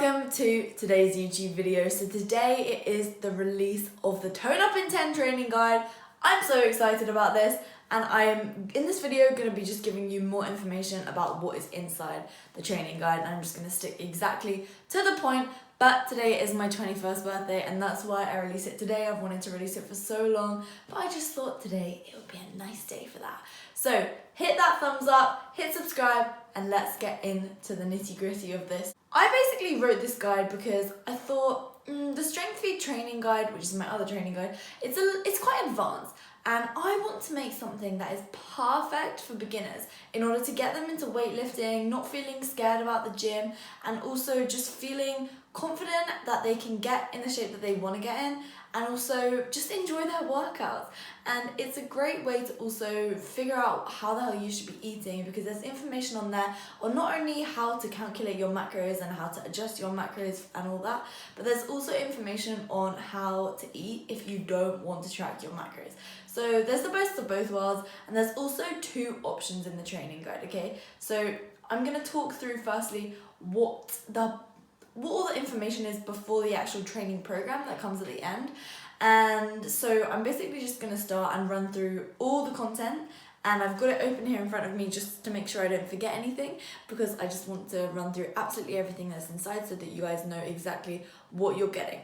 welcome to today's YouTube video. So today it is the release of the Tone Up in 10 training guide. I'm so excited about this, and I am in this video going to be just giving you more information about what is inside the training guide, and I'm just going to stick exactly to the point. But today is my 21st birthday, and that's why I release it today. I've wanted to release it for so long, but I just thought today it would be a nice day for that. So hit that thumbs up, hit subscribe, and let's get into the nitty gritty of this. I basically wrote this guide because I thought the Strength Feed training guide, which is my other training guide, it's quite advanced, and I want to make something that is perfect for beginners in order to get them into weightlifting, not feeling scared about the gym, and also just feeling confident that they can get in the shape that they want to get in, and also just enjoy their workouts. And it's a great way to also figure out how the hell you should be eating, because there's information on there on not only how to calculate your macros and how to adjust your macros and all that, but there's also information on how to eat if you don't want to track your macros. So there's the best of both worlds, and there's also two options in the training guide, okay? So I'm going to talk through firstly what all the information is before the actual training program that comes at the end. And so I'm basically just going to start and run through all the content, and I've got it open here in front of me just to make sure I don't forget anything, because I just want to run through absolutely everything that's inside so that you guys know exactly what you're getting.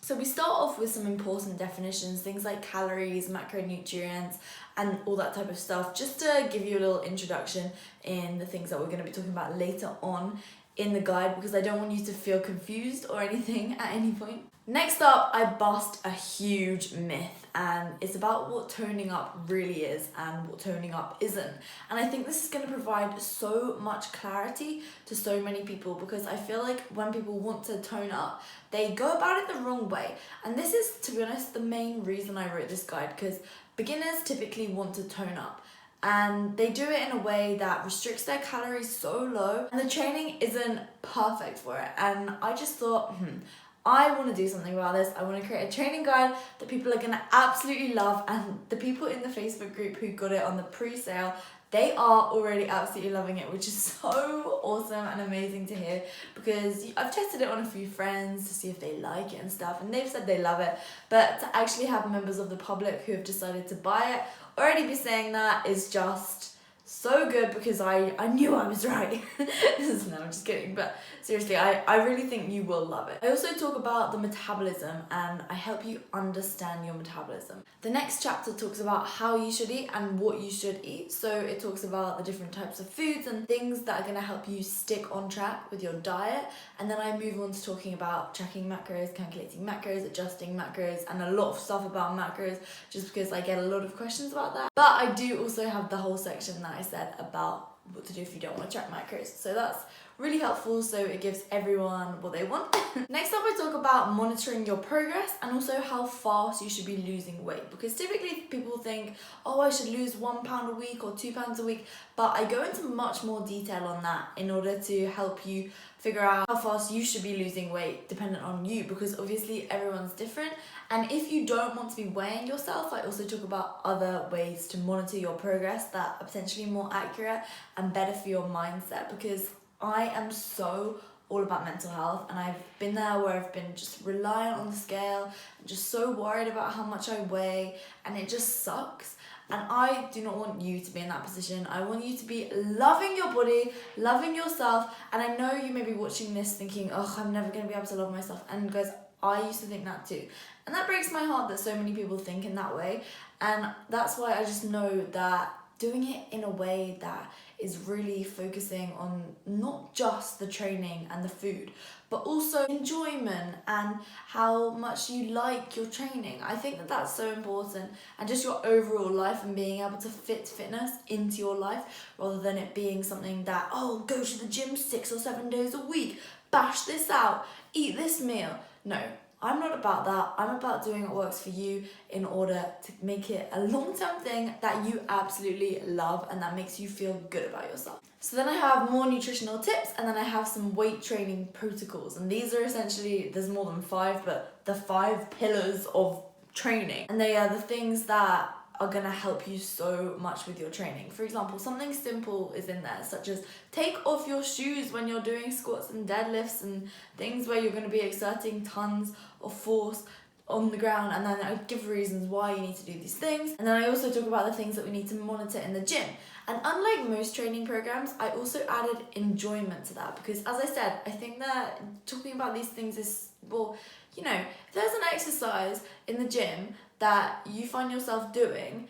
So we start off with some important definitions, things like calories, macronutrients, and all that type of stuff, just to give you a little introduction in the things that we're going to be talking about later on in the guide, because I don't want you to feel confused or anything at any point. Next up, I bust a huge myth, and it's about what toning up really is and what toning up isn't. And I think this is going to provide so much clarity to so many people, because I feel like when people want to tone up, they go about it the wrong way. And this is, to be honest, the main reason I wrote this guide, because beginners typically want to tone up, and they do it in a way that restricts their calories so low, and the training isn't perfect for it. And I just thought, I want to do something about this. I want to create a training guide that people are going to absolutely love, and the people in the Facebook group who got it on the pre-sale, they are already absolutely loving it, which is so awesome and amazing to hear, because I've tested it on a few friends to see if they like it and stuff, and they've said they love it. But to actually have members of the public who have decided to buy it already be saying that is just so good, because I knew I was right. No, I'm just kidding, but seriously, I really think you will love it. I also talk about the metabolism, and I help you understand your metabolism. The next chapter talks about how you should eat and what you should eat. So it talks about the different types of foods and things that are going to help you stick on track with your diet. And then I move on to talking about tracking macros, calculating macros, adjusting macros, and a lot of stuff about macros, just because I get a lot of questions about that. But I do also have the whole section that I said about what to do if you don't want to track macros. So that's really helpful, so it gives everyone what they want. Next up, I talk about monitoring your progress and also how fast you should be losing weight, because typically people think, oh, I should lose 1 pound a week or 2 pounds a week, but I go into much more detail on that in order to help you figure out how fast you should be losing weight dependent on you, because obviously everyone's different. And if you don't want to be weighing yourself, I also talk about other ways to monitor your progress that are potentially more accurate and better for your mindset, because I am so all about mental health, and I've been there where I've been just reliant on the scale and just so worried about how much I weigh, and it just sucks. And I do not want you to be in that position. I want you to be loving your body, loving yourself. And I know you may be watching this thinking, oh, I'm never going to be able to love myself. And guys, I used to think that too. And that breaks my heart that so many people think in that way. And that's why I just know that doing it in a way that is really focusing on not just the training and the food, but also enjoyment and how much you like your training. I think that that's so important, and just your overall life and being able to fit fitness into your life, rather than it being something that, oh, go to the gym 6 or 7 days a week, bash this out, eat this meal. No, I'm not about that. I'm about doing what works for you in order to make it a long-term thing that you absolutely love and that makes you feel good about yourself. So then I have more nutritional tips, and then I have some weight training protocols. And these are essentially, there's more than 5, but the 5 pillars of training. And they are the things that are gonna help you so much with your training. For example, something simple is in there, such as take off your shoes when you're doing squats and deadlifts and things where you're gonna be exerting tons of force on the ground, and then I give reasons why you need to do these things. And then I also talk about the things that we need to monitor in the gym. And unlike most training programs, I also added enjoyment to that, because as I said, I think that talking about these things is, well, you know, if there's an exercise in the gym that you find yourself doing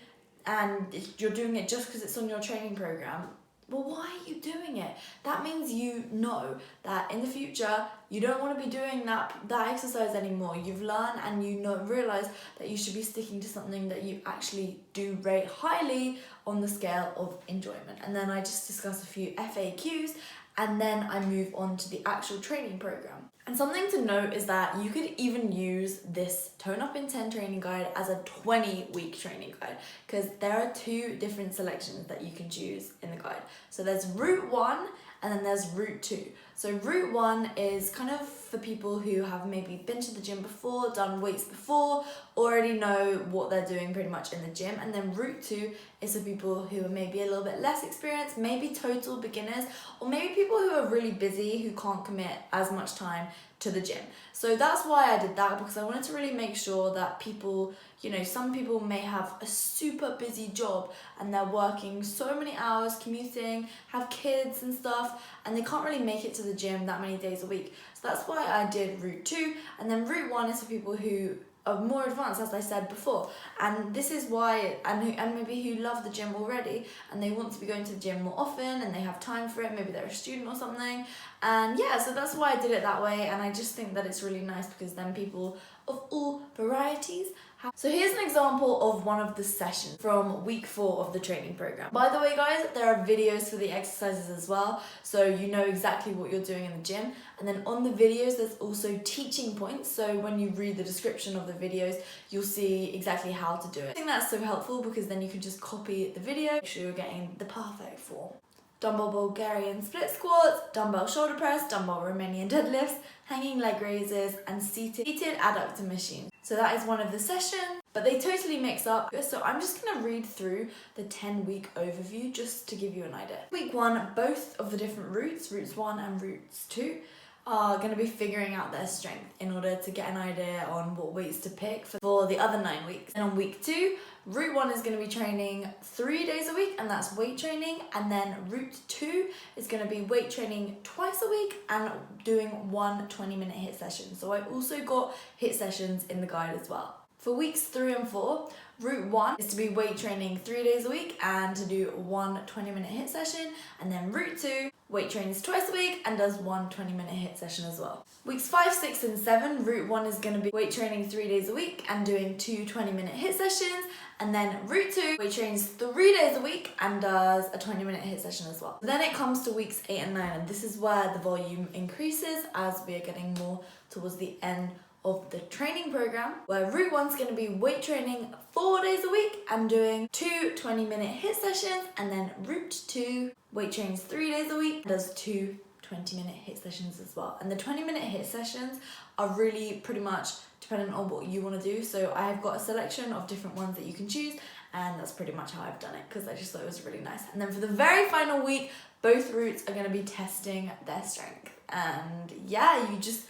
and you're doing it just because it's on your training program, well, why are you doing it? That means you know that in the future you don't want to be doing that exercise anymore. You've learned and realize that you should be sticking to something that you actually do rate highly on the scale of enjoyment. And then I just discuss a few FAQs, and then I move on to the actual training program. And something to note is that you could even use this Tone Up in 10 training guide as a 20-week training guide, because there are 2 different selections that you can choose in the guide. So there's route 1 and then there's route 2. So route 1 is kind of for people who have maybe been to the gym before, done weights before, already know what they're doing pretty much in the gym. And then route 2 is for people who are maybe a little bit less experienced, maybe total beginners, or maybe people who are really busy, who can't commit as much time to the gym. So that's why I did that, because I wanted to really make sure that people, you know, some people may have a super busy job and they're working so many hours, commuting, have kids and stuff, and they can't really make it to the gym that many days a week. So that's why I did route 2, and then route 1 is for people who are more advanced, as I said before. And this is why, and maybe who love the gym already and they want to be going to the gym more often and they have time for it, maybe they're a student or something. And yeah, so that's why I did it that way, and I just think that it's really nice because then people of all varieties have. So here's an example of one of the sessions from week 4 of the training program. By the way guys, there are videos for the exercises as well, so you know exactly what you're doing in the gym. And then on the videos there's also teaching points, so when you read the description of the videos you'll see exactly how to do it. I think that's so helpful because then you can just copy the video, make sure you're getting the perfect form. Dumbbell Bulgarian split squats, dumbbell shoulder press, dumbbell Romanian deadlifts, hanging leg raises, and seated adductor machines. So that is one of the sessions, but they totally mix up. So I'm just gonna read through the 10-week overview just to give you an idea. Week 1, both of the different routes 1 and routes 2, are going to be figuring out their strength in order to get an idea on what weights to pick for the other 9 weeks. And on week 2, route 1 is going to be training 3 days a week, and that's weight training. And then route 2 is going to be weight training twice a week and doing 1 20-minute HIIT session. So I also got HIIT sessions in the guide as well. For weeks 3 and 4, route 1 is to be weight training 3 days a week and to do 1 20-minute HIIT session. And then route 2, weight trains twice a week and does 1 20-minute HIIT session as well. Weeks 5, 6 and 7, route 1 is going to be weight training 3 days a week and doing 2 20-minute HIIT sessions. And then route 2, weight trains 3 days a week and does a 20-minute HIIT session as well. Then it comes to weeks 8 and 9, and this is where the volume increases as we are getting more towards the end of the training program, where route 1 is going to be weight training 4 days a week and doing 2 20-minute HIIT sessions. And then route 2, weight trains 3 days a week and does 2 20-minute HIIT sessions as well. And the 20-minute HIIT sessions are really pretty much dependent on what you want to do. So I have got a selection of different ones that you can choose, and that's pretty much how I've done it because I just thought it was really nice. And then for the very final week, both routes are going to be testing their strength. And yeah, you just,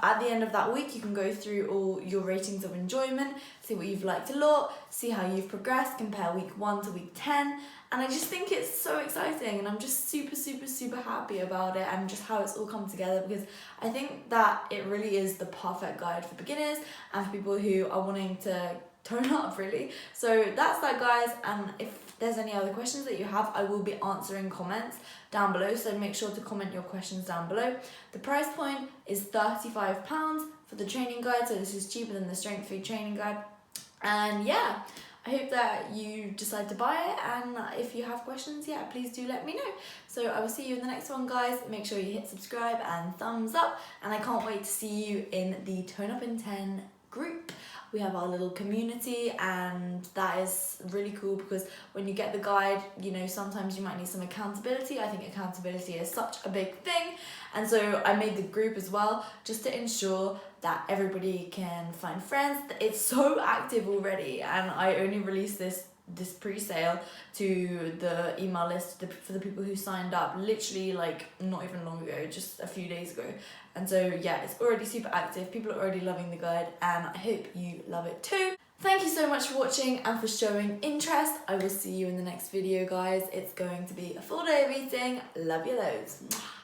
at the end of that week, you can go through all your ratings of enjoyment, see what you've liked a lot, see how you've progressed, compare week 1 to week 10. And I just think it's so exciting, and I'm just super, super, super happy about it and just how it's all come together, because I think that it really is the perfect guide for beginners and for people who are wanting to tone up, really. So that's that, guys. And if there's any other questions that you have, I will be answering comments down below, so make sure to comment your questions down below. The price point is £35 for the training guide, so this is cheaper than the strength food training guide. And yeah, I hope that you decide to buy it, and if you have questions, yeah, please do let me know. So I will see you in the next one, guys. Make sure you hit subscribe and thumbs up, and I can't wait to see you in the Tone Up in 10 group We have our little community, and that is really cool because when you get the guide, you know, sometimes you might need some accountability. I think accountability is such a big thing, and so I made the group as well just to ensure that everybody can find friends. It's so active already, and I only released this pre-sale to the email list for the people who signed up literally like not even long ago, just a few days ago. And so yeah, it's already super active. People are already loving the guide, and I hope you love it too. Thank you so much for watching and for showing interest. I will see you in the next video, guys. It's going to be a full day of eating. Love you loads.